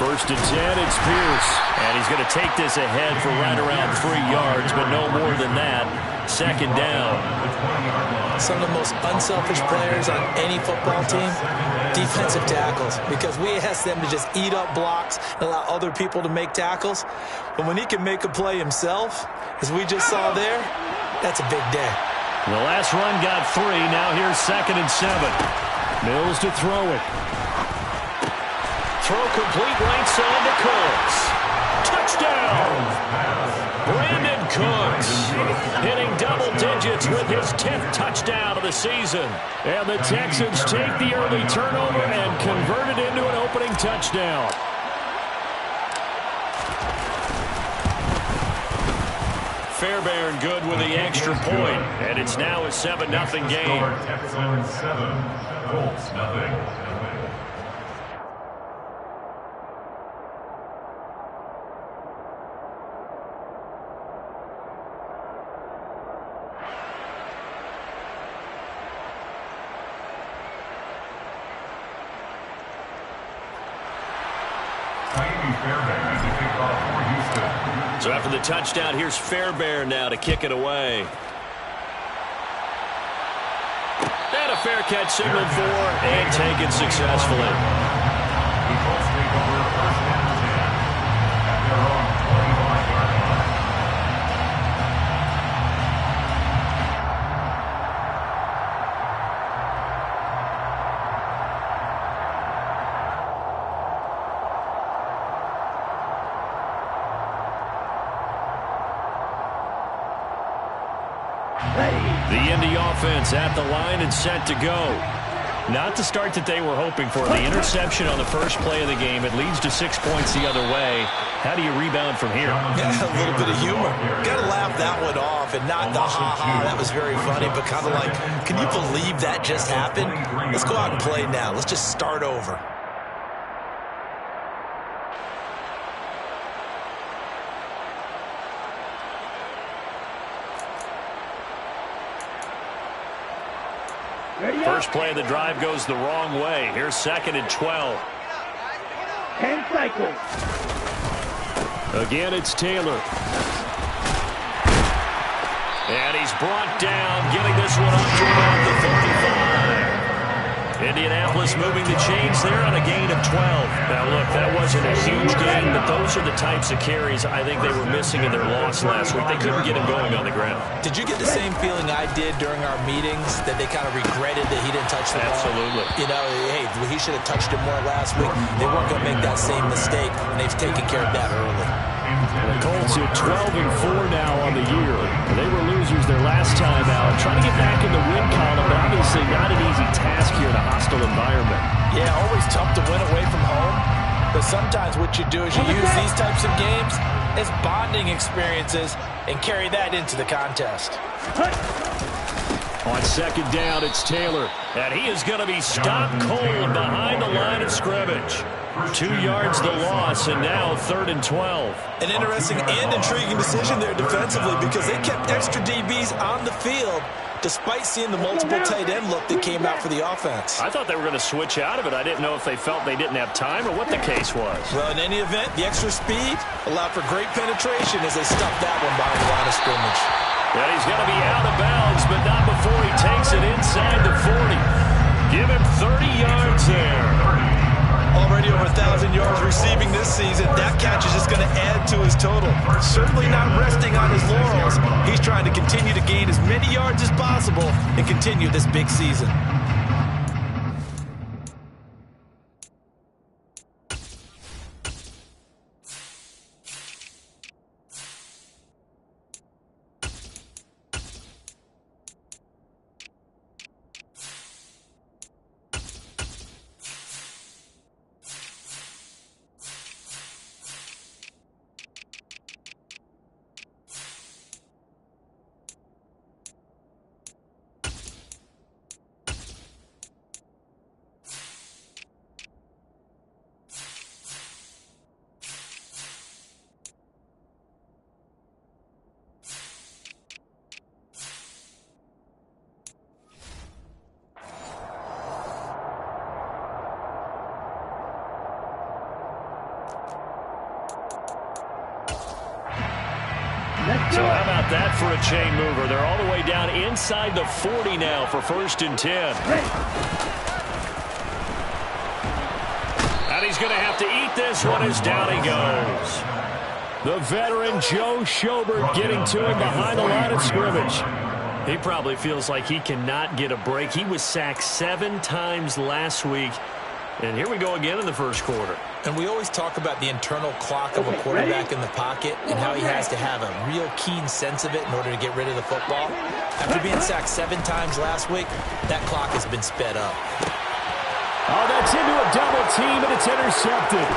First and 10, it's Pierce. And he's going to take this ahead for right around 3 yards, but no more than that. Second down. Some of the most unselfish players on any football team, defensive tackles, because we ask them to just eat up blocks and allow other people to make tackles. But when he can make a play himself, as we just saw there, that's a big day. The last run got 3. Now here's 2nd and 7. Mills to throw it. Throw complete right side to Cooks. Touchdown! Brandon Cooks hitting double digits with his 10th touchdown of the season. And the Texans take the early turnover and convert it into an opening touchdown. Fairbairn good with the extra point, and it's now a 7-0 game. Texans 7, Colts nothing. So after the touchdown, here's Fairbairn now to kick it away. And a fair catch signaled for and taken successfully. The Colts take over 1st and 10 at their own 25-yard line. The Indy offense at the line and set to go. Not the start that they were hoping for. The interception on the first play of the game. It leads to 6 points the other way. How do you rebound from here? Yeah, a little bit of humor. Got to laugh that one off and not the ha-ha. That was very funny, but kind of like, can you believe that just happened? Let's go out and play now. Let's just start over. First play of the drive goes the wrong way. Here's 2nd and 12. 10 cycles. Again, it's Taylor. And he's brought down, getting this one up to about the 35. Indianapolis moving the chains there on a gain of 12. Now, look, that wasn't a huge gain, but those are the types of carries I think they were missing in their loss last week. They couldn't get him going on the ground. Did you get the same feeling I did during our meetings, that they kind of regretted that he didn't touch the ball? Absolutely. You know, hey, he should have touched it more last week. They weren't going to make that same mistake, and they've taken care of that early. The Colts are 12-4 now on the year. They were losers their last time out. Trying to get back in the win column, but obviously not an easy task here in a hostile environment. Yeah, always tough to win away from home. But sometimes what you do is you use these types of games as bonding experiences and carry that into the contest. On 2nd down, it's Taylor. And he is going to be stopped cold behind the line of scrimmage. 2 yards the loss, and now 3rd and 12. An interesting and intriguing decision there defensively, because they kept extra DBs on the field despite seeing the multiple tight end look that came out for the offense. I thought they were going to switch out of it. I didn't know if they felt they didn't have time or what the case was. Well, in any event, the extra speed allowed for great penetration as they stuffed that one behind the line of scrimmage. And he's going to be out of bounds, but not before he takes it inside the 40. Give him 30 yards there. Already over 1,000 yards receiving this season. That catch is just going to add to his total. Certainly not resting on his laurels. He's trying to continue to gain as many yards as possible and continue this big season. So how about that for a chain mover? They're all the way down inside the 40 now for 1st and 10. And he's going to have to eat this one as down he goes. The veteran Joe Schobert getting to him behind the line of scrimmage. He probably feels like he cannot get a break. He was sacked 7 times last week. And here we go again in the first quarter. And we always talk about the internal clock of a quarterback in the pocket and how he has to have a real keen sense of it in order to get rid of the football. After being sacked 7 times last week, that clock has been sped up. Oh, that's into a double team, and it's intercepted.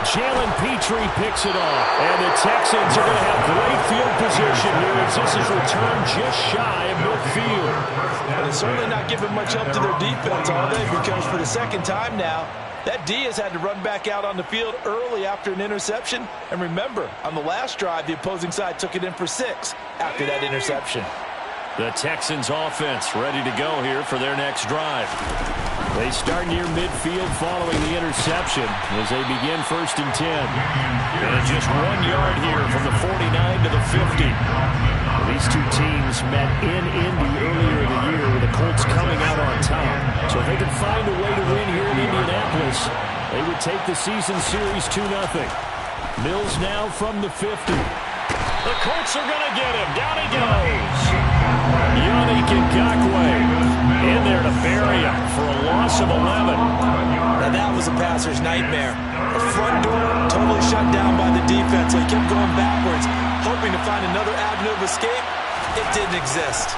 Jalen Petrie picks it off. And the Texans are going to have great field position here as this is returned just shy of midfield. But they're certainly not giving much up to their defense, are they? Because for the second time now, that D has had to run back out on the field early after an interception. And remember, on the last drive, the opposing side took it in for 6 after that interception. The Texans offense ready to go here for their next drive. They start near midfield following the interception as they begin 1st and 10. And just 1 yard here from the 49 to the 50. These two teams met in Indy earlier in the year with the Colts coming out on top. So if they can find a way to win here in Indianapolis, they would take the season series 2-0. Mills now from the 50. The Colts are going to get him. Down he goes. Yannick Ngakoue in there to bury him for a loss of 11. Now that was a passer's nightmare. The front door totally shut down by the defense, so he kept going backwards, hoping to find another avenue of escape. It didn't exist.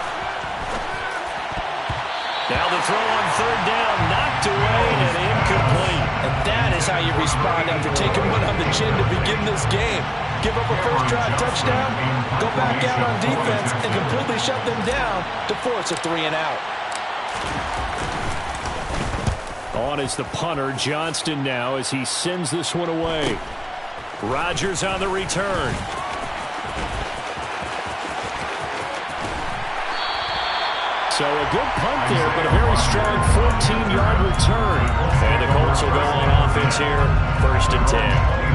Now the throw on 3rd down, knocked away and incomplete. And that is how you respond after taking one on the chin to begin this game. Give up a first drive touchdown, go back out on defense, and completely shut them down to force a 3-and-out. On is the punter, Johnston now, as he sends this one away. Rodgers on the return. So a good punt there, but a very strong 14-yard return. And the Colts will go on offense here, 1st and 10.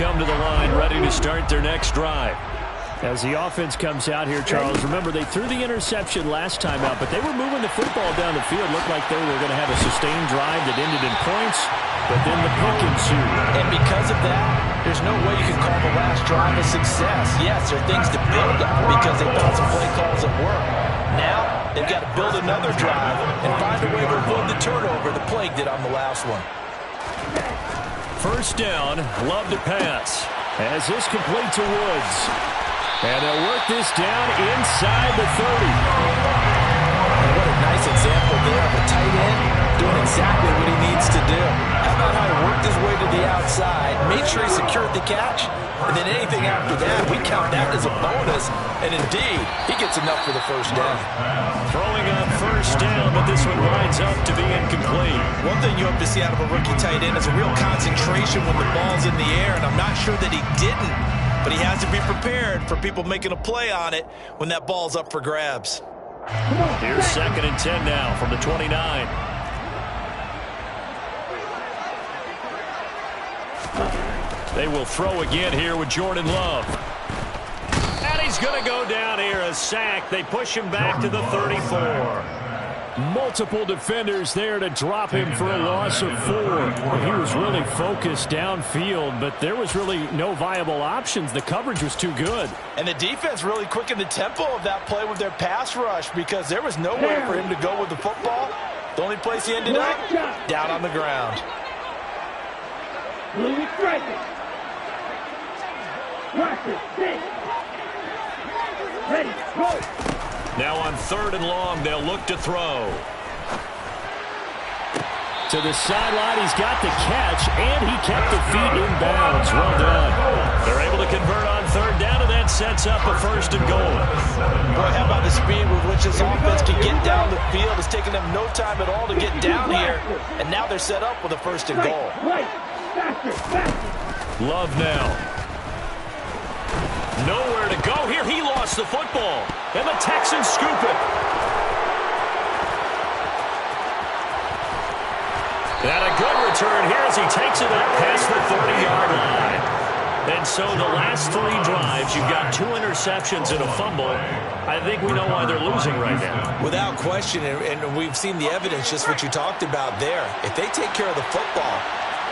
Come to the line, ready to start their next drive. As the offense comes out here, Charles, remember they threw the interception last time out, but they were moving the football down the field. Looked like they were going to have a sustained drive that ended in points, but then the pick ensued. And because of that, there's no way you can call the last drive a success. Yes, there are things to build on because they found some play calls at work. Now, they've got to build another drive and find a way to avoid the turnover the Plague did on the last one. 1st down, Love to pass. As this complete to Woods. And they'll work this down inside the 30. What a nice example there of a tight end doing exactly what he needs to do. How about how he worked his way to the outside, made sure he secured the catch, and then anything after that, we count that as a bonus. And indeed, he gets enough for the 1st down. Throwing on 1st down, but this one winds up to be incomplete. One thing you have to see out of a rookie tight end is a real concentration when the ball's in the air, and I'm not sure that he didn't, but he has to be prepared for people making a play on it when that ball's up for grabs. Here's 2nd and 10 now from the 29. They will throw again here with Jordan Love. And he's going to go down here, a sack. They push him back to the 34. Multiple defenders there to drop him for a loss of 4. He was really focused downfield, but there was really no viable options. The coverage was too good. And the defense really quickened the tempo of that play with their pass rush because there was nowhere for him to go with the football. The only place he ended up, down on the ground. Louis striking. Ready, go. Now on 3rd and long, they'll look to throw. To the sideline, he's got the catch, and he kept the feet in bounds. Well done. They're able to convert on 3rd down, and that sets up a 1st and goal. Boy, how about the speed with which this offense can get down the field? It's taken them no time at all to get down here, and now they're set up with a 1st and goal. Love now. Nowhere to go here. He lost the football. And the Texans scoop it. And a good return here as he takes it up past the 30-yard line. And so the last 3 drives, you've got 2 interceptions and a fumble. I think we know why they're losing right now. Without question, and we've seen the evidence, just what you talked about there. If they take care of the football,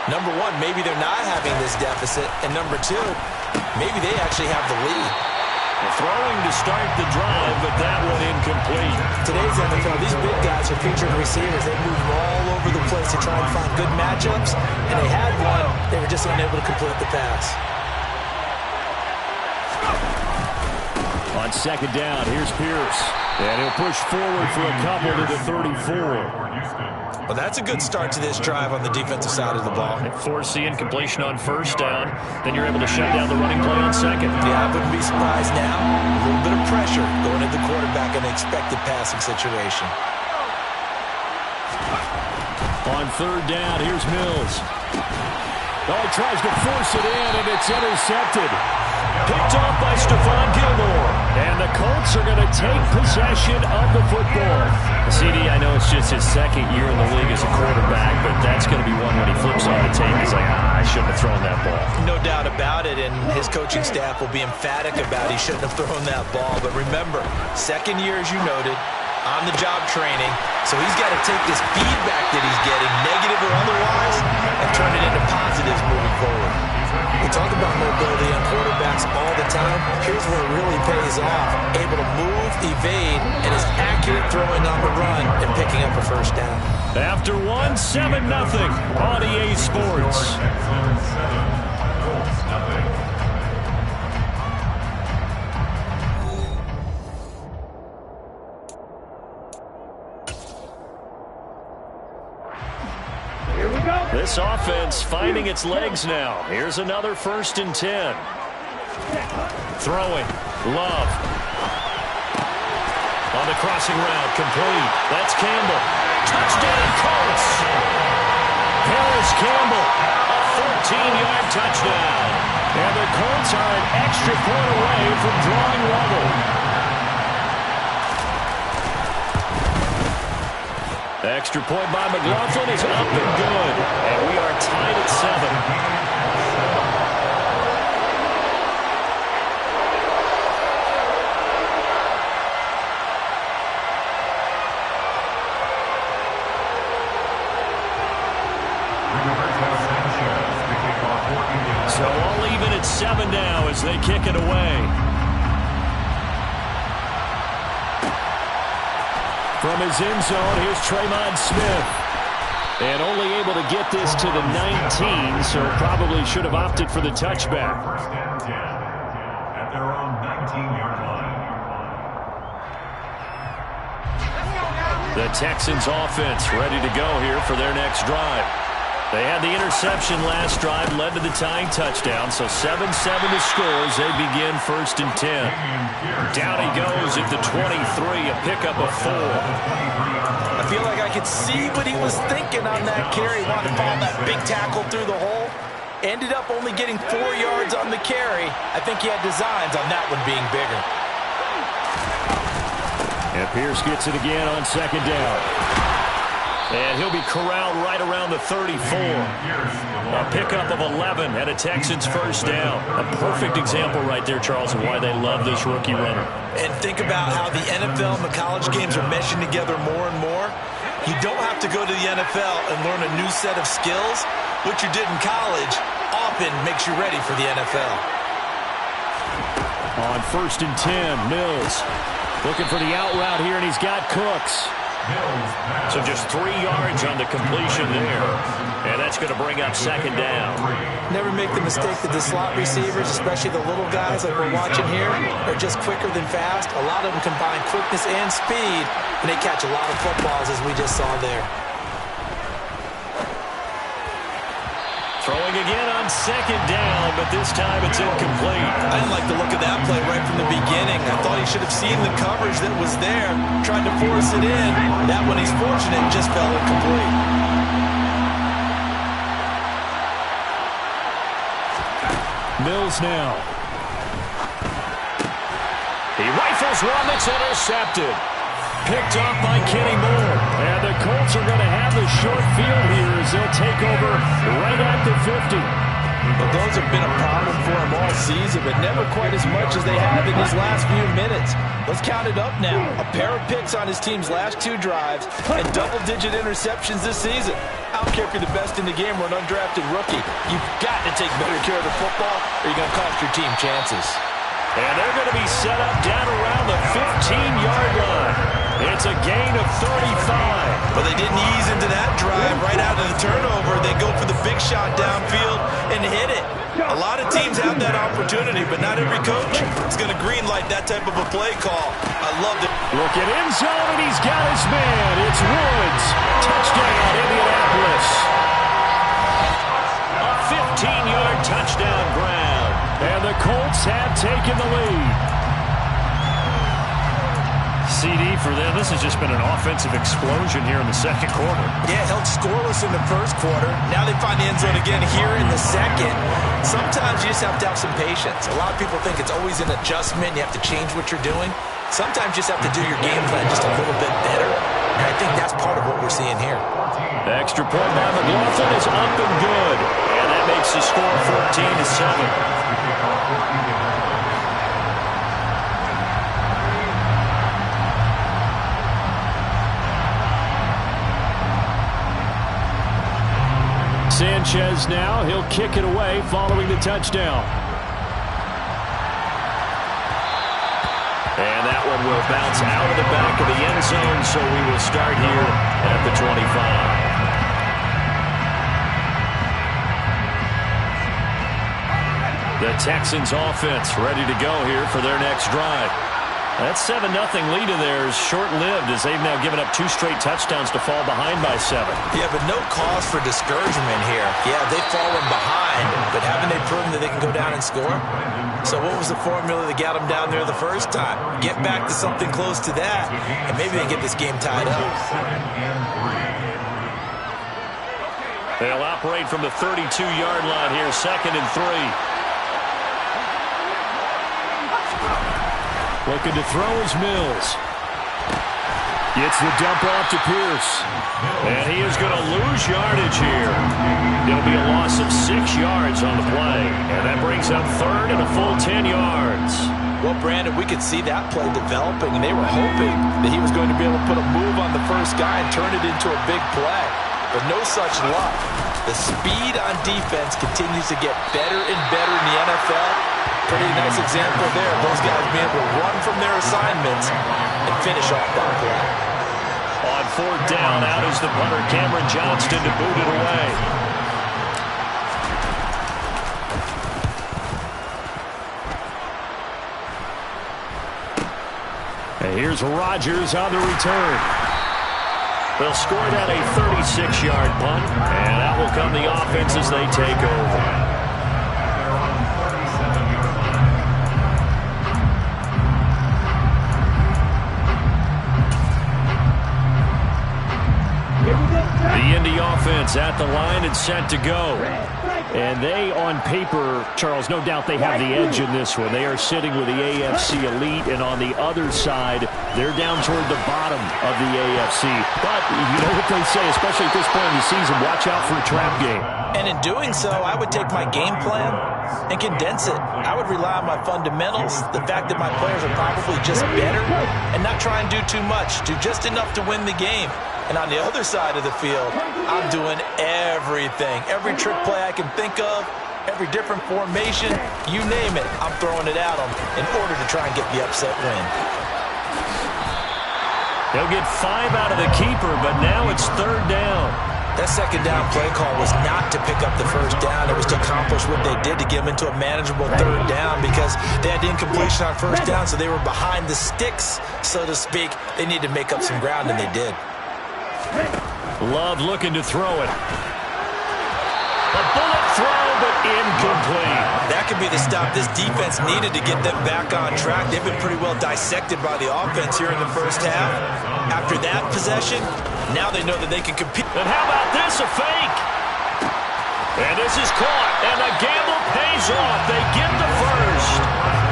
number one, maybe they're not having this deficit. And number 2, maybe they actually have the lead. Throwing to start the drive, but that one incomplete. Today's NFL, these big guys are featured receivers. They move all over the place to try and find good matchups. And they had one. They were just unable to complete the pass. On second down, here's Pierce. And he'll push forward for a couple to the 34. Well, that's a good start to this drive on the defensive side of the ball. Force the incompletion on first down. Then you're able to shut down the running play on second. Yeah, I wouldn't be surprised now. A little bit of pressure going at the quarterback in an expected passing situation. On third down, here's Mills. Oh, he tries to force it in, and it's intercepted. Picked off by Stephon Gilmore. And the Colts are going to take possession of the football. CD, I know it's just his second year in the league as a quarterback, but that's going to be one when he flips on the tape. He's like, I shouldn't have thrown that ball. No doubt about it, and his coaching staff will be emphatic about he shouldn't have thrown that ball. But remember, second year, as you noted, on-the-job training, so he's got to take this feedback that he's getting, negative or otherwise, and turn it into positives moving forward. We talk about mobility on quarterbacks all the time. Here's where it really pays off. Able to move, evade, and is accurate throwing on the run and picking up a first down. After 1, 7-0 on EA Sports. This offense finding its legs now. Here's another 1st and 10. Throwing. Love. On the crossing route. Complete. That's Campbell. Touchdown Colts. Harris Campbell. A 14-yard touchdown. And the Colts are an extra point away from drawing level. Extra point by McLaughlin is up and good. And we are tied at 7. So all even at 7 now as they kick it away. From his end zone, here's Tremont Smith. And only able to get this to the 19, so probably should have opted for the touchback. First down 10 at their own 19-yard line. The Texans offense ready to go here for their next drive. They had the interception last drive, led to the tying touchdown, so 7-7 to score as they begin 1st and 10. Down he goes at the 23, a pickup of 4. I feel like I could see what he was thinking on that carry. Wanted to follow that big tackle through the hole. Ended up only getting 4 yards on the carry. I think he had designs on that one being bigger. And Pierce gets it again on second down. And he'll be corralled right around the 34. A pickup of 11 and a Texans first down. A perfect example right there, Charles, of why they love this rookie runner. And think about how the NFL and the college games are meshing together more and more. You don't have to go to the NFL and learn a new set of skills. What you did in college often makes you ready for the NFL. On 1st and 10, Mills looking for the out route here, and he's got Cooks. So just 3 yards on the completion there. And that's going to bring up second down. Never make the mistake that the slot receivers, especially the little guys like we're watching here, are just quicker than fast. A lot of them combine quickness and speed, and they catch a lot of footballs, as we just saw there. Throwing again on second down, but this time it's incomplete. I didn't like the look of that play right from the beginning. I thought he should have seen the coverage that was there, tried to force it in. That one, he's fortunate, just fell incomplete. Mills now. He rifles one that's intercepted. Picked off by Kenny Moore. And the Colts are going to have the short field here as they'll take over right at the 50. Well, those have been a problem for him all season, but never quite as much as they have in these last few minutes. Let's count it up now. A pair of picks on his team's last 2 drives and double-digit interceptions this season. I don't care if you're the best in the game or an undrafted rookie. You've got to take better care of the football or you're going to cost your team chances. And they're going to be set up down around the 15-yard line. It's a gain of 35. But they didn't ease into that drive right out of the turnover. They go for the big shot downfield and hit it. A lot of teams have that opportunity, but not every coach is going to greenlight that type of a play call. I loved it. Look at end zone, and he's got his man. It's Woods. Touchdown, Indianapolis. A 15-yard touchdown grab. And the Colts have taken the lead. CD for them. This has just been an offensive explosion here in the second quarter. Yeah, held scoreless in the first quarter. Now they find the end zone again here in the second. Sometimes you just have to have some patience. A lot of people think it's always an adjustment. You have to change what you're doing. Sometimes you just have to do your game plan just a little bit better. And I think that's part of what we're seeing here. The extra point by McLaughlin is up and good. And that makes the score 14-7. Sanchez now, he'll kick it away following the touchdown. And that one will bounce out of the back of the end zone, so we will start here at the 25. The Texans offense ready to go here for their next drive. That 7-0 lead of theirs short-lived as they've now given up 2 straight touchdowns to fall behind by 7. Yeah, but no cause for discouragement here. Yeah, they've fallen behind, but haven't they proven that they can go down and score? So what was the formula that got them down there the first time? Get back to something close to that, and maybe they get this game tied up. They'll operate from the 32-yard line here, 2nd and 3. Looking to throw is Mills. Gets the dump off to Pierce. And he is going to lose yardage here. It'll be a loss of 6 yards on the play. And that brings up 3rd and a full 10 yards. Well, Brandon, we could see that play developing, and they were hoping that he was going to be able to put a move on the first guy and turn it into a big play. But no such luck. The speed on defense continues to get better and better in the NFL. Pretty nice example there. Those guys being able to run from their assignments and finish off that play. On 4th down, out is the punter, Cameron Johnston, to boot it away. And here's Rodgers on the return. They'll score that a 36-yard punt, and that will come the offense as they take over. The Indy offense at the line and set to go. And they, on paper, Charles, no doubt they have the edge in this one. They are sitting with the AFC elite, and on the other side, they're down toward the bottom of the AFC. But you know what they say, especially at this point in the season, watch out for a trap game. And in doing so, I would take my game plan and condense it. I would rely on my fundamentals, the fact that my players are probably just better, and not try and do too much, do just enough to win the game. And on the other side of the field, I'm doing everything. Every trick play I can think of, every different formation, you name it, I'm throwing it at them in order to try and get the upset win. They'll get 5 out of the keeper, but now it's 3rd down. That 2nd down play call was not to pick up the 1st down. It was to accomplish what they did to get them into a manageable 3rd down because they had the incompletion on 1st down, so they were behind the sticks, so to speak. They needed to make up some ground, and they did. Love looking to throw it. A bullet throw, but incomplete. That could be the stop this defense needed to get them back on track. They've been pretty well dissected by the offense here in the first half. After that possession, now they know that they can compete. And how about this, a fake? And this is caught, and the gamble pays off. They get the first.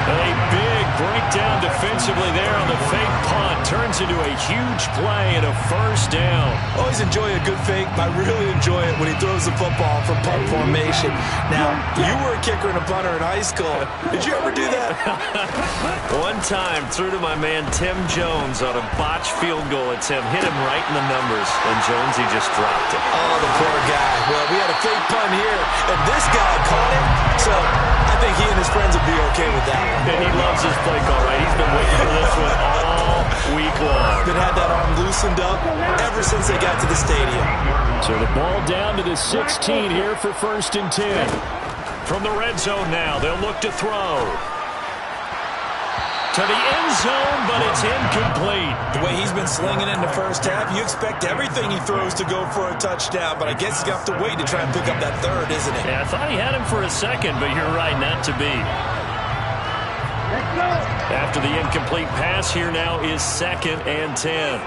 A big breakdown defensively there on the fake punt. Turns into a huge play and a first down. Always enjoy a good fake, but I really enjoy it when he throws the football from punt formation. Now, you were a kicker and a punter in high school. Did you ever do that? One time, threw to my man Tim Jones on a botched field goal attempt. Hit him right in the numbers, and Jones, he just dropped it. Oh, the poor guy. Well, we had a fake punt here, and this guy caught it, so I think he and his friends would be okay with that one. And he loves his play call, right? He's been waiting for this one all week long. Been had that arm loosened up ever since they got to the stadium. So the ball down to the 16 here for 1st and 10. From the red zone now, they'll look to throw. To the end zone, but it's incomplete. The way he's been slinging in the first half, you expect everything he throws to go for a touchdown, but I guess he's going to have to wait to try and pick up that third, isn't it? Yeah, I thought he had him for a second, but you're right, not to be. After the incomplete pass, here now is 2nd and 10.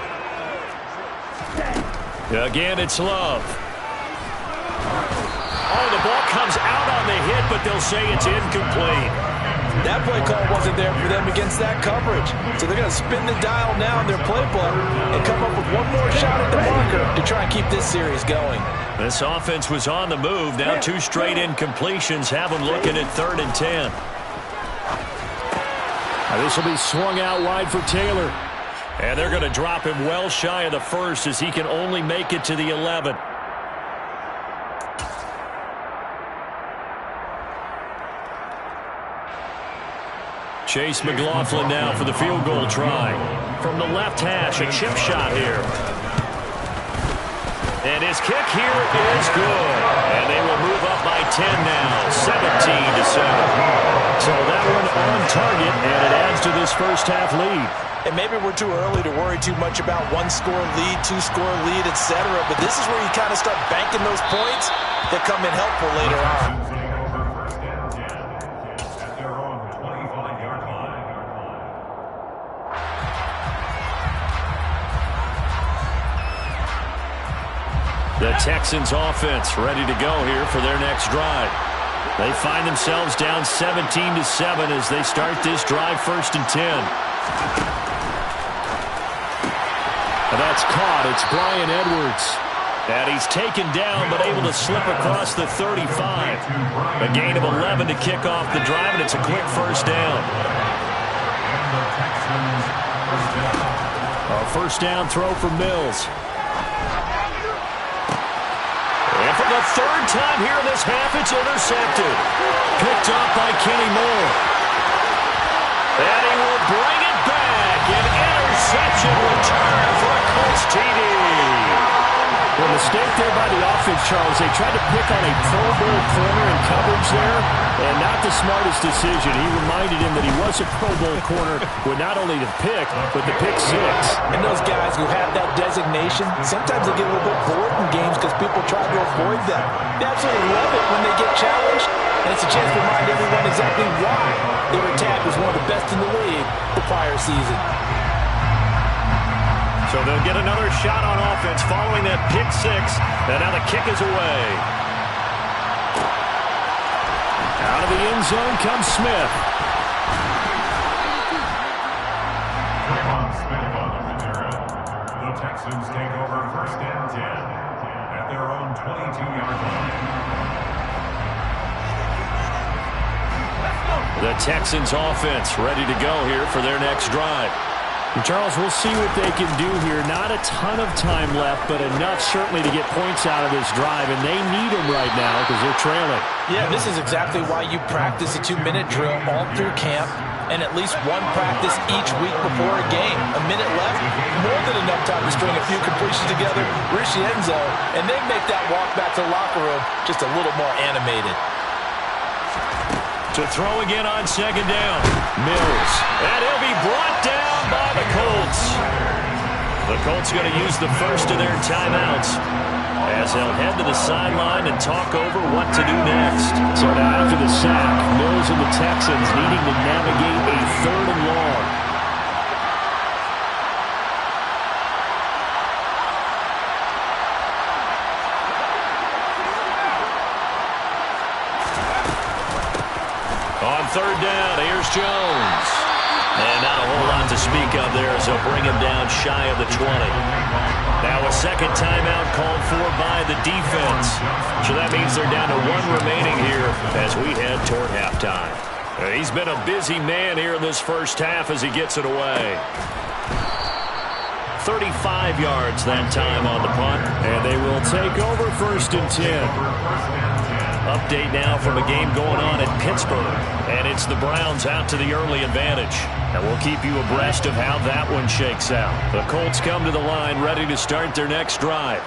Again, it's Love. Oh, the ball comes out on the hit, but they'll say it's incomplete. That play call wasn't there for them against that coverage. So they're going to spin the dial now in their playbook and come up with one more shot at the marker to try and keep this series going. This offense was on the move. Now 2 straight incompletions have them looking at 3rd and 10. This will be swung out wide for Taylor. And they're going to drop him well shy of the first as he can only make it to the 11. Chase McLaughlin now for the field goal try. From the left hash, a chip shot here. And his kick here is good. And they will move up by 10 now, 17-7. So that one on target, and it adds to this first half lead. And maybe we're too early to worry too much about 1-score lead, 2-score lead, etc. But this is where you kind of start banking those points that come in helpful later on. The Texans offense ready to go here for their next drive. They find themselves down 17-7 as they start this drive 1st and 10. And that's caught. It's Brian Edwards. And he's taken down but able to slip across the 35. A gain of 11 to kick off the drive, and it's a quick first down. A first down throw for Mills. And for the 3rd time here in this half, it's intercepted. Picked up by Kenny Moore. And he will bring it back. An interception return for a Colts TD. Well, mistake there by the offense, Charles. They tried to pick on a Pro Bowl corner in coverage there, and not the smartest decision. He reminded him that he was a Pro Bowl corner with not only the pick, but the pick 6. And those guys who have that designation, sometimes they get a little bit bored in games because people try to avoid them. They absolutely love it when they get challenged, and it's a chance to remind everyone exactly why they were tagged as one of the best in the league the prior season. So they'll get another shot on offense following that pick 6. And now the kick is away. Out of the end zone comes Smith. The Texans take over 1st and 10 at their own 22-yard line. The Texans offense ready to go here for their next drive. And Charles, we'll see what they can do here. Not a ton of time left, but enough certainly to get points out of this drive, and they need them right now because they're trailing. Yeah, this is exactly why you practice a 2-minute drill all through camp and at least one practice each week before a game. A minute left, more than enough time to string a few completions together, reach the end zone, and then make that walk back to the locker room just a little more animated. To throw again on 2nd down. Mills. And he'll be brought down by the Colts. The Colts going to use the first of their timeouts as they'll head to the sideline and talk over what to do next. So now after the sack, Mills and the Texans needing to navigate a 3rd and long. down. Here's Jones. And not a whole lot to speak of there as they'll bring him down shy of the 20. Now a second timeout called for by the defense. So that means they're down to one remaining here as we head toward halftime. He's been a busy man here in this first half as he gets it away. 35 yards that time on the punt. And they will take over 1st and 10. Update now from a game going on at Pittsburgh. And it's the Browns out to the early advantage. And we'll keep you abreast of how that one shakes out. The Colts come to the line ready to start their next drive.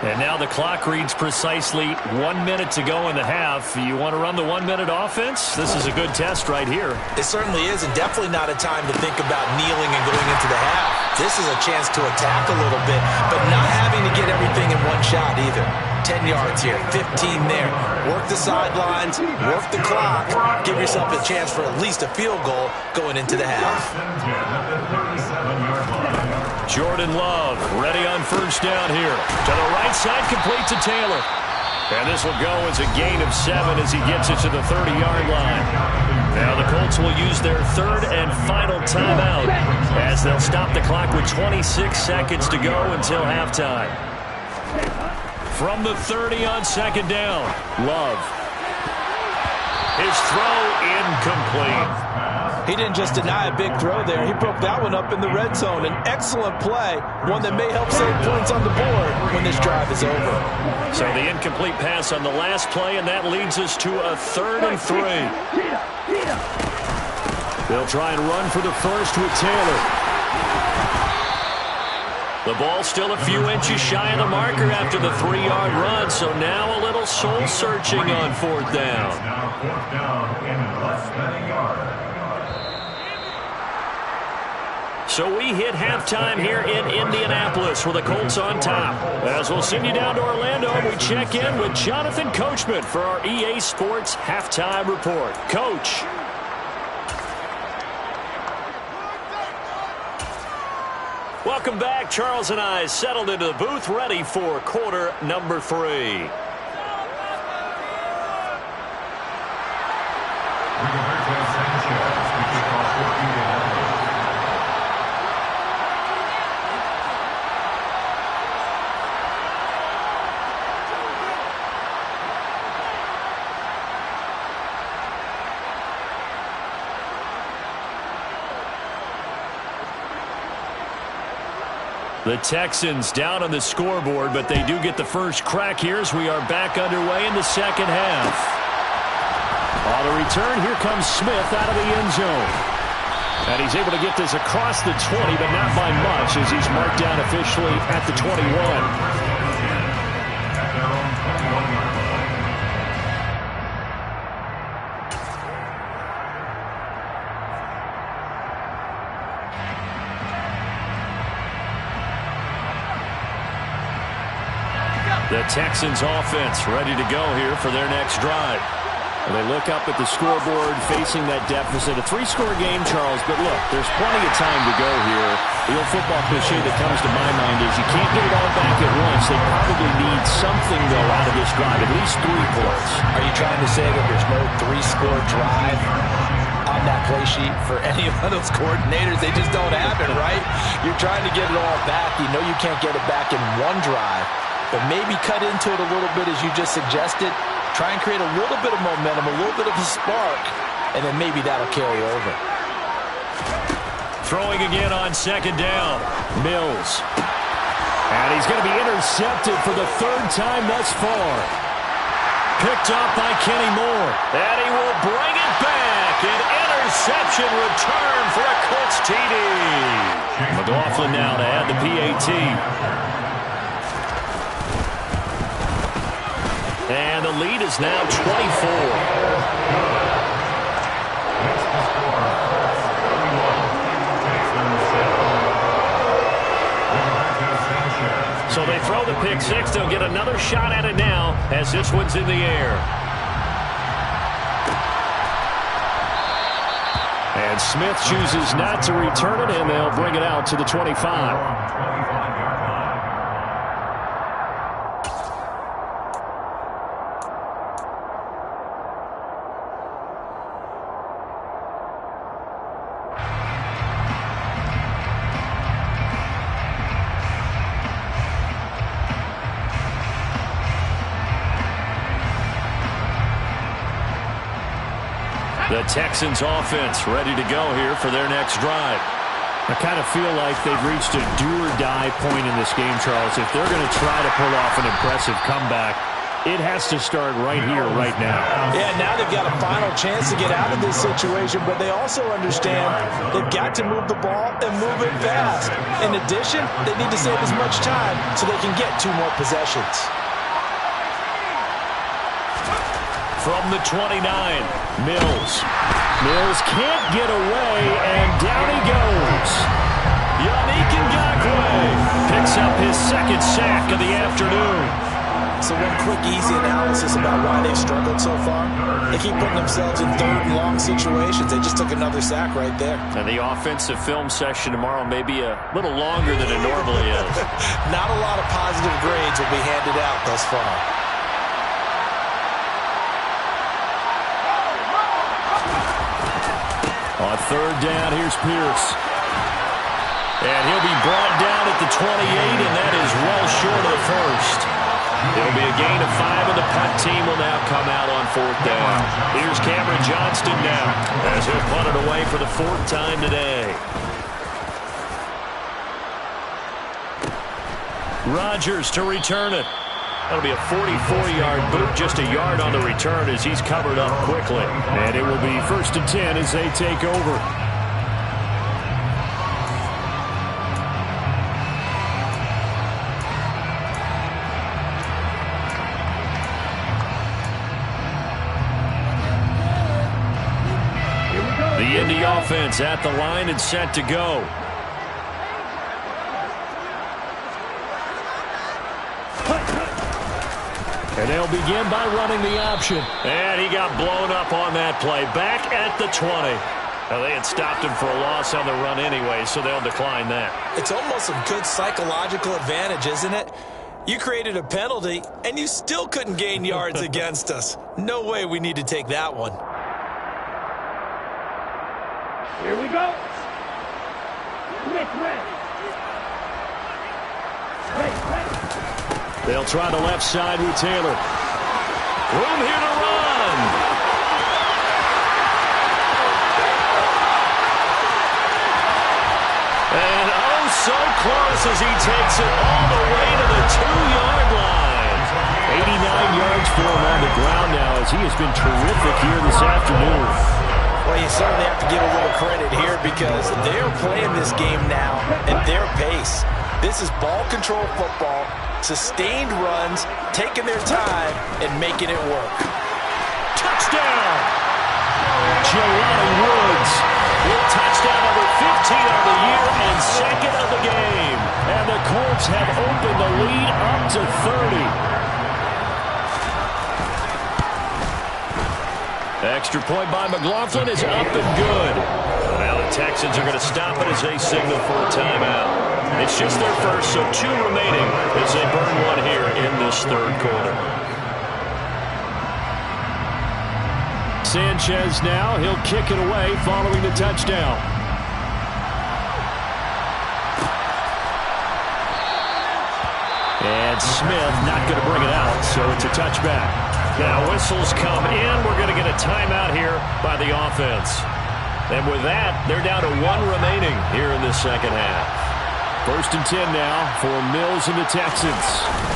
And now the clock reads precisely 1 minute to go in the half. You want to run the 1 minute offense? This is a good test right here. It certainly is, and definitely not a time to think about kneeling and going into the half. This is a chance to attack a little bit, but not having to get everything in one shot either. 10 yards here, 15 there. Work the sidelines, work the clock. Give yourself a chance for at least a field goal going into the half. Jordan Love ready on 1st down here. To the right side, complete to Taylor. And this will go as a gain of 7 as he gets it to the 30-yard line. Now the Colts will use their 3rd and final timeout as they'll stop the clock with 26 seconds to go until halftime. From the 30 on 2nd down, Love. His throw incomplete. He didn't just deny a big throw there. He broke that one up in the red zone. An excellent play, one that may help save points on the board when this drive is over. So the incomplete pass on the last play, and that leads us to a 3rd and 3. They'll try and run for the first with Taylor. The ball still a few inches shy of the marker after the 3-yard run, so now a little soul-searching on 4th down. Now 4th down in less than a yard. So we hit halftime here in Indianapolis with the Colts on top. As we'll send you down to Orlando, we check in with Jonathan Coachman for our EA Sports Halftime Report. Coach. Welcome back. Charles and I settled into the booth ready for quarter number 3. The Texans down on the scoreboard, but they do get the first crack here as we are back underway in the second half. On the return, here comes Smith out of the end zone. And he's able to get this across the 20, but not by much as he's marked down officially at the 21. The Texans offense ready to go here for their next drive. They look up at the scoreboard facing that deficit. A 3-score game, Charles, but look, there's plenty of time to go here. The old football cliche that comes to my mind is you can't get it all back at once. They probably need something, though, out of this drive, at least 3 points. Are you trying to say that there's no 3-score drive on that play sheet for any of those coordinators? They just don't have it, right? You're trying to get it all back. You know you can't get it back in one drive. But maybe cut into it a little bit as you just suggested. Try and create a little bit of momentum, a little bit of a spark, and then maybe that'll carry over. Throwing again on 2nd down. Mills. And he's going to be intercepted for the 3rd time thus far. Picked off by Kenny Moore. And he will bring it back. An interception return for a Colts TD. McLaughlin now to add the PAT. And the lead is now 24. So they throw the pick 6. They'll get another shot at it now as this one's in the air. And Smith chooses not to return it, and they'll bring it out to the 25. Texans offense ready to go here for their next drive. I kind of feel like they've reached a do-or-die point in this game, Charles. If they're going to try to pull off an impressive comeback, it has to start right here, right now. Yeah, now they've got a final chance to get out of this situation, but they also understand they've got to move the ball and move it fast. In addition, they need to save as much time so they can get 2 more possessions. From the 29, Mills. Mills can't get away, and down he goes. Yannick Ngakoue picks up his 2nd sack of the afternoon. So one quick, easy analysis about why they've struggled so far. They keep putting themselves in 3rd and long situations. They just took another sack right there. And the offensive film session tomorrow may be a little longer than it normally is. Not a lot of positive grades will be handed out thus far. On 3rd down, here's Pierce. And he'll be brought down at the 28, and that is well short of the 1st. It'll be a gain of 5, and the punt team will now come out on 4th down. Here's Cameron Johnston now, as he'll punt it away for the 4th time today. Rodgers to return it. That'll be a 44-yard boot, just a yard on the return as he's covered up quickly. And it will be 1st and 10 as they take over. The Indy offense at the line and set to go. And they'll begin by running the option. And he got blown up on that play. Back at the 20. Now, they had stopped him for a loss on the run anyway, so they'll decline that. It's almost a good psychological advantage, isn't it? You created a penalty, and you still couldn't gain yards against us. No way we need to take that one. Here we go. Ready. They'll try the left side with Taylor. Room here to run. And oh, so close as he takes it all the way to the 2-yard line. 89 yards for him on the ground now as he has been terrific here this afternoon. Well, you certainly have to give a little credit here because they're playing this game now at their pace. This is ball control football, sustained runs, taking their time, and making it work. Touchdown! Jelani Woods with touchdown number 15 of the year and 2nd of the game. And the Colts have opened the lead up to 30. Extra point by McLaughlin is up and good. Now the Texans are going to stop it as they signal for a timeout. It's just their first, so 2 remaining as they burn one here in this 3rd quarter. Sanchez now, he'll kick it away following the touchdown. And Smith not going to bring it out, so it's a touchback. Now whistles come in. We're going to get a timeout here by the offense. And with that, they're down to 1 remaining here in the 2nd half. 1st and 10 now for Mills and the Texans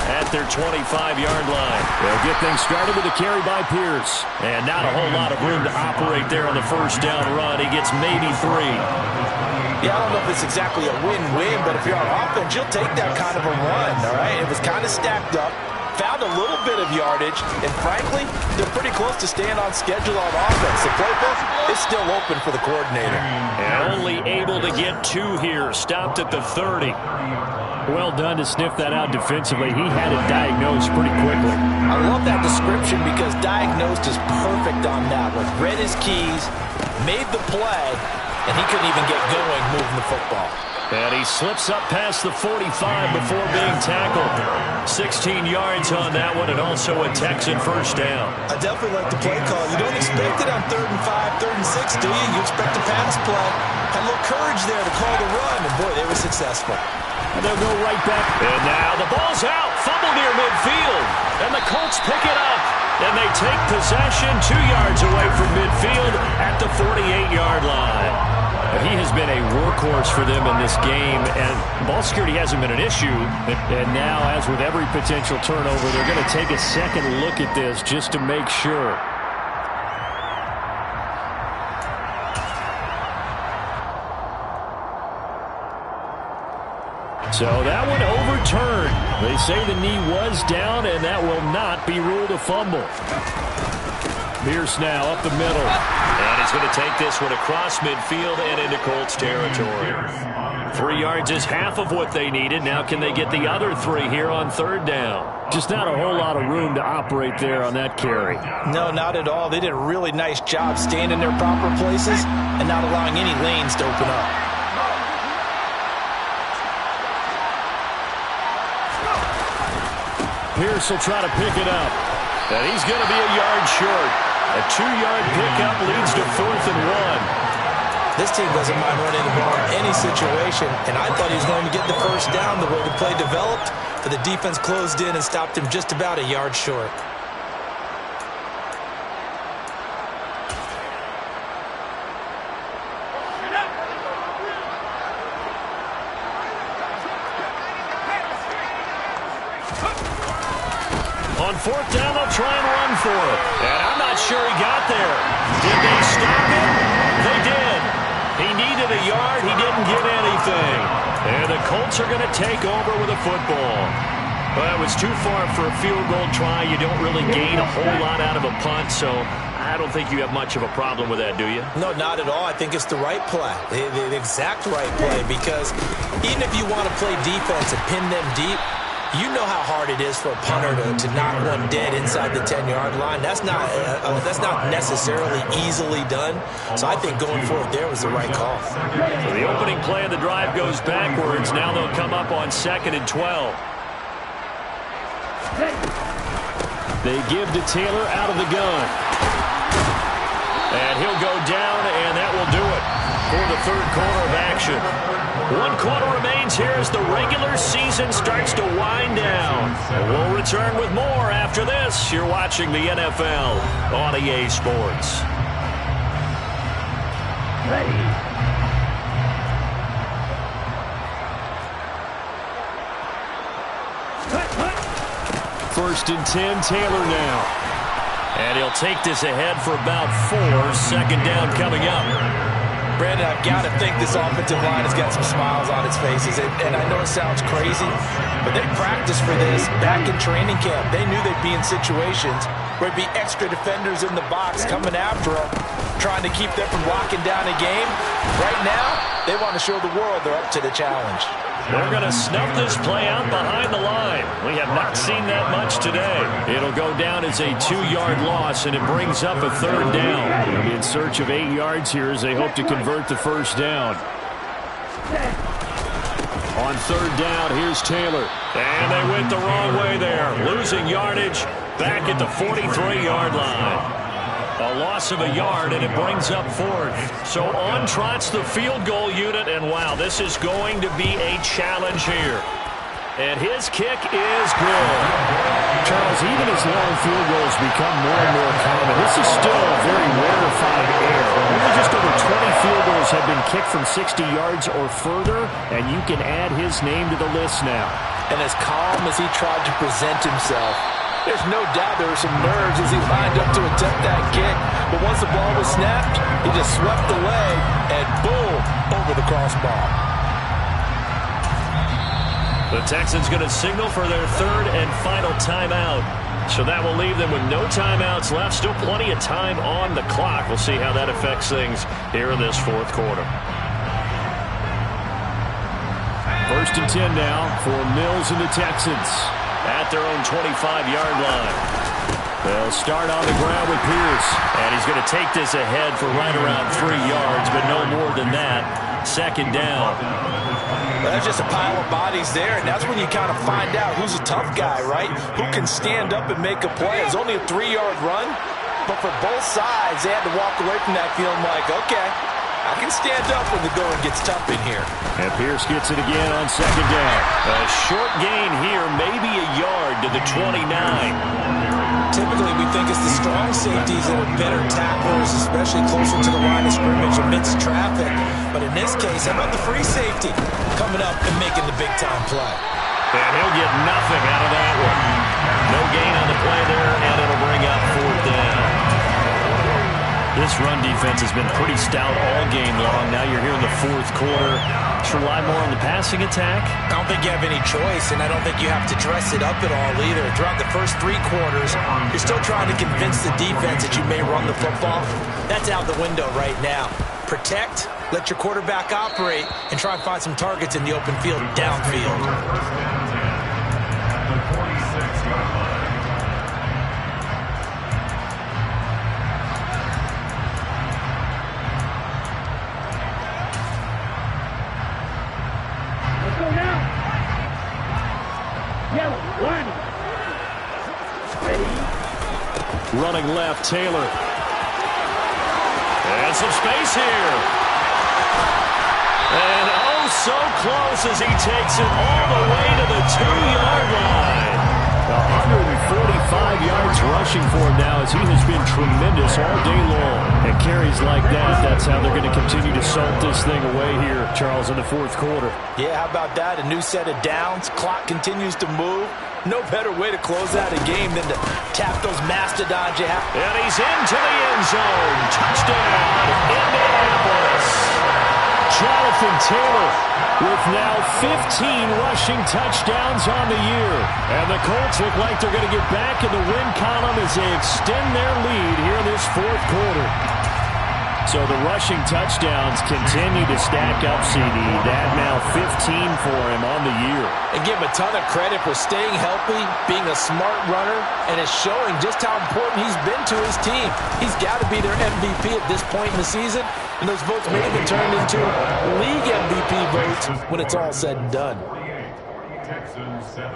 at their 25-yard line. They'll get things started with a carry by Pierce. And not a whole lot of room to operate there on the 1st down run. He gets maybe 3. Yeah, I don't know if it's exactly a win-win, but if you're on offense, you'll take that kind of a run, all right? It was kind of stacked up. Found a little bit of yardage, and frankly, they're pretty close to staying on schedule on offense. The playbook is still open for the coordinator. And only able to get 2 here, stopped at the 30. Well done to sniff that out defensively. He had it diagnosed pretty quickly. I love that description because diagnosed is perfect on that one. Read his keys, made the play, and he couldn't even get going moving the football. And he slips up past the 45 before being tackled. 16 yards on that one, and also a Texan 1st down. I definitely like the play call. You don't expect it on 3rd and 5, 3rd and 6, do you? You expect a pass play. Had a little courage there to call the run, and boy, they were successful. And they'll go right back. And now the ball's out. Fumble near midfield. And the Colts pick it up. And they take possession 2 yards away from midfield at the 48-yard line. He has been a workhorse for them in this game, and ball security hasn't been an issue. And now, as with every potential turnover, they're going to take a second look at this just to make sure. So that one overturned. They say the knee was down, and that will not be ruled a fumble. Pierce now up the middle. And he's going to take this one across midfield and into Colts territory. 3 yards is half of what they needed. Now can they get the other 3 here on 3rd down? Just not a whole lot of room to operate there on that carry. No, not at all. They did a really nice job staying in their proper places and not allowing any lanes to open up. Pierce will try to pick it up. And he's going to be a yard short. A 2-yard pickup leads to 4th and 1. This team doesn't mind running the ball in any situation, and I thought he was going to get the first down the way the play developed, but the defense closed in and stopped him just about a yard short. On 4th down, they'll try and run for it. And I'm not sure he got there. Did they stop him? They did. He needed a yard. He didn't get anything. And the Colts are going to take over with a football. Well, it was too far for a field goal try. You don't really gain a whole lot out of a punt, so I don't think you have much of a problem with that, do you? No, not at all. I think it's the right play, the exact right play, because even if you want to play defense and pin them deep, you know how hard it is for a punter to knock one dead inside the 10-yard line. That's not necessarily easily done. So I think going for it there was the right call. So the opening play of the drive goes backwards. Now they'll come up on 2nd and 12. They give to Taylor out of the gun. And he'll go down, and that will do it for the 3rd quarter of action. 1 quarter remains here as the regular season starts to wind down. We'll return with more after this. You're watching the NFL on EA Sports. Ready. 1st and 10, Taylor now. And he'll take this ahead for about 4. 2nd down coming up. Brandon, I've got to think this offensive line has got some smiles on its faces. And I know it sounds crazy, but they practiced for this back in training camp. They knew they'd be in situations where there'd be extra defenders in the box coming after them, trying to keep them from locking down a game. Right now, they want to show the world they're up to the challenge. They're going to snuff this play out behind the line. We have not seen that much today. It'll go down as a 2-yard loss, and it brings up a 3rd down. They'll be in search of 8 yards here as they hope to convert the 1st down. On 3rd down, here's Taylor. And they went the wrong way there, losing yardage back at the 43-yard line. A loss of a yard, and it brings up 4th. So on trots the field goal unit, and wow, this is going to be a challenge here. And his kick is good. Charles, even as long field goals become more and more common, this is still a very rarefied air. Only just over 20 field goals have been kicked from 60 yards or further, and you can add his name to the list now. And as calm as he tried to present himself, there's no doubt there were some nerves as he lined up to attempt that kick. But once the ball was snapped, he just swept the leg and boom, over the crossbar. The Texans going to signal for their 3rd and final timeout. So that will leave them with no timeouts left. Still plenty of time on the clock. We'll see how that affects things here in this 4th quarter. 1st and 10 now for Mills and the Texans. At their own 25-yard line. They'll start on the ground with Pierce. And he's going to take this ahead for right around 3 yards, but no more than that. 2nd down. Well, there's just a pile of bodies there, and that's when you kind of find out who's a tough guy, right? Who can stand up and make a play. It's only a 3-yard run, but for both sides, they had to walk away from that feeling like, okay, I can can stand up when the going gets tough in here. And Pierce gets it again on second down. A short gain here, maybe a yard to the 29. Typically, we think it's the strong safeties that are better tacklers, especially closer to the line of scrimmage amidst traffic. But in this case, how about the free safety coming up and making the big-time play? And he'll get nothing out of that one. No gain on the play there, and it'll bring up fourth down. This run defense has been pretty stout all game long. Now you're here in the fourth quarter. Should rely more on the passing attack? I don't think you have any choice, and I don't think you have to dress it up at all either. Throughout the first 3 quarters, you're still trying to convince the defense that you may run the football. That's out the window right now. Protect, let your quarterback operate, and try and find some targets in the open field downfield. Running left, Taylor. And some space here. And oh, so close as he takes it all the way to the 2-yard line. 145 yards rushing for him now as he has been tremendous all day long. And carries like that, that's how they're going to continue to salt this thing away here, Charles, in the fourth quarter. Yeah, how about that? A new set of downs. Clock continues to move. No better way to close out a game than to tap those mastodons you have. And he's into the end zone. Touchdown, Indianapolis. Jonathan Taylor with now 15 rushing touchdowns on the year. And the Colts look like they're going to get back in the win column as they extend their lead here in this fourth quarter. So the rushing touchdowns continue to stack up, CD. That now 15 for him on the year. And give him a ton of credit for staying healthy, being a smart runner, and it's showing just how important he's been to his team. He's got to be their MVP at this point in the season, and those votes may have been turned into league MVP votes when it's all said and done. Texans 7.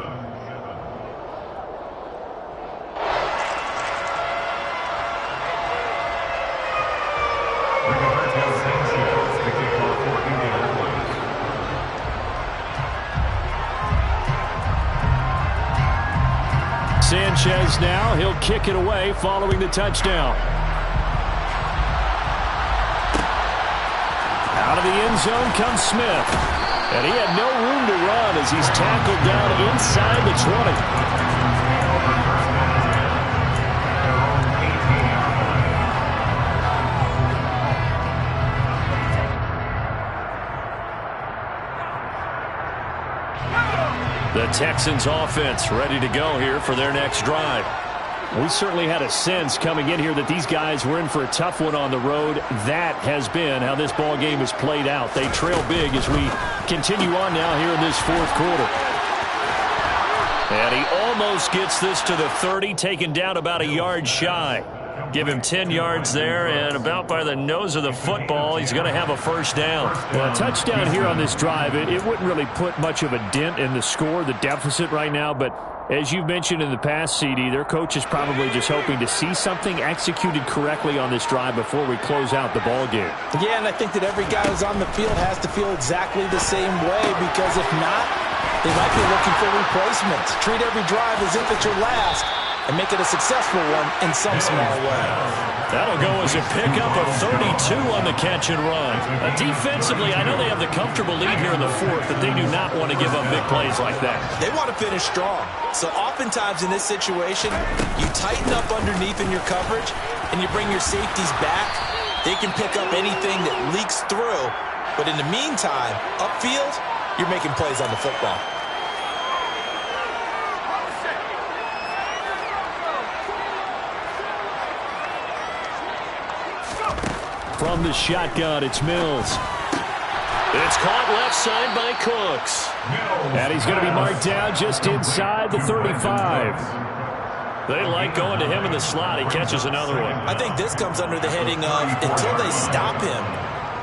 Sanchez now, he'll kick it away following the touchdown. Out of the end zone comes Smith. And he had no room to run as he's tackled down inside the 20. The Texans offense ready to go here for their next drive. We certainly had a sense coming in here that these guys were in for a tough one on the road. That has been how this ball game has played out. They trail big as we continue on now here in this fourth quarter. And he almost gets this to the 30, taken down about a yard shy. Give him 10 yards there, and about by the nose of the football, he's going to have a first down. Well, a touchdown here on this drive, it wouldn't really put much of a dent in the score, the deficit right now, but as you've mentioned in the past, CD, their coach is probably just hoping to see something executed correctly on this drive before we close out the ball game. Yeah, and I think that every guy who's on the field has to feel exactly the same way, because if not, they might be looking for replacements. Treat every drive as if it's your last, and make it a successful one in some small way. That'll go as a pickup of 32 on the catch and run. Defensively, I know they have the comfortable lead here in the fourth, but they do not want to give up big plays like that. They want to finish strong. So oftentimes in this situation, you tighten up underneath in your coverage, and you bring your safeties back. They can pick up anything that leaks through. But in the meantime, upfield, you're making plays on the football. From the shotgun, it's Mills. It's caught left side by Cooks. And he's going to be marked down just inside the 35. They like going to him in the slot. He catches another one. I think this comes under the heading of until they stop him,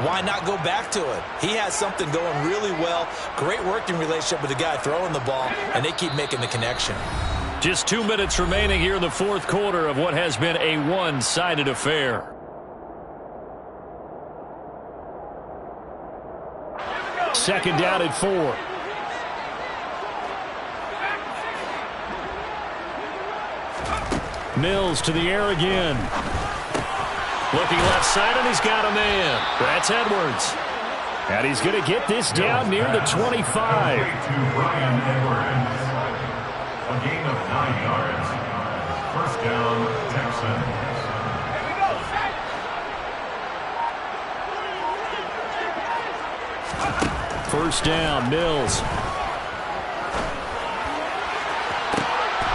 why not go back to it? He has something going really well. Great working relationship with the guy throwing the ball, and they keep making the connection. Just 2 minutes remaining here in the fourth quarter of what has been a one-sided affair. second down and 4. Mills to the air again. Looking left side, and he's got a man. That's Edwards. And he's going to get this down near the 25. To Brian Edwards. A gain of 9 yards. First down, Texans. First down, Mills.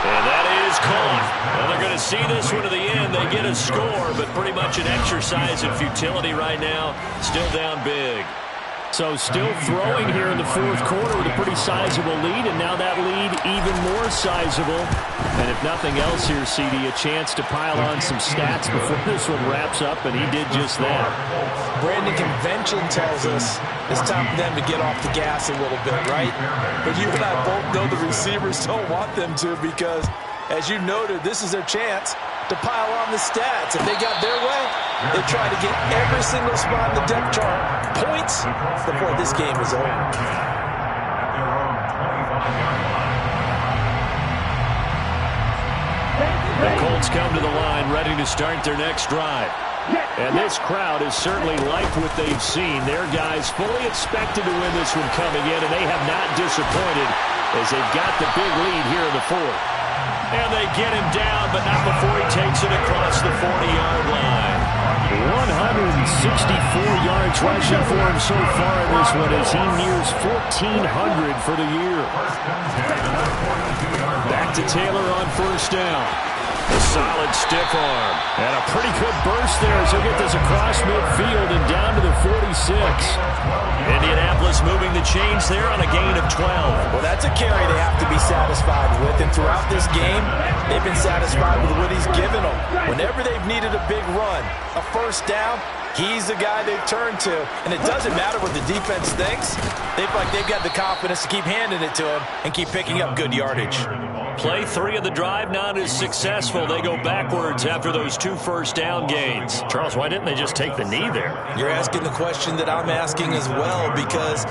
And that is caught. Well, they're going to see this one to the end. They get a score, but pretty much an exercise in futility right now. Still down big. So still throwing here in the fourth quarter with a pretty sizable lead, and now that lead even more sizable. And if nothing else here, CD, a chance to pile on some stats before this one wraps up, and he did just that. Brandon, convention tells us it's time for them to get off the gas a little bit, right? But you and I both know the receivers don't want them to because, as you noted, this is their chance to pile on the stats. If they got their way, they try to get every single spot in the depth chart points before this game is over. At their own 25-yard line. The Colts come to the line ready to start their next drive. And this crowd has certainly liked what they've seen. Their guys fully expected to win this one coming in, and they have not disappointed as they've got the big lead here in the fourth. And they get him down, but not before he takes it across the 40-yard line. 164 yards rushing for him so far in this one as he nears 1,400 for the year. Back to Taylor on first down. A solid stiff arm. And a pretty good burst there as he'll get this across midfield and down to the 46. Indianapolis moving the chains there on a gain of 12. Well, that's a carry they have to be satisfied with. And throughout this game, they've been satisfied with what he's given them. Whenever they've needed a big run, a first down, he's the guy they've turned to. And it doesn't matter what the defense thinks. They feel like they've got the confidence to keep handing it to him and keep picking up good yardage. Play 3 of the drive not as successful. They go backwards after those 2 first down gains. Charles, why didn't they just take the knee there? You're asking the question that I'm asking as well, because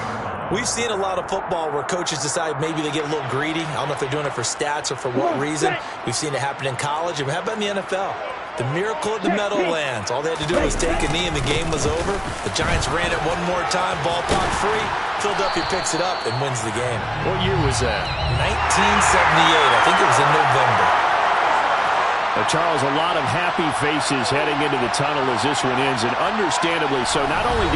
we've seen a lot of football where coaches decide maybe they get a little greedy. I don't know if they're doing it for stats or for what reason. We've seen it happen in college. And how about in the NFL? The miracle at the Meadowlands. All they had to do was take a knee and the game was over. The Giants ran it one more time, ball popped free. Philadelphia picks it up and wins the game. What year was that? 1978. I think it was in November. Charles, a lot of happy faces heading into the tunnel as this one ends, and understandably so. Not only did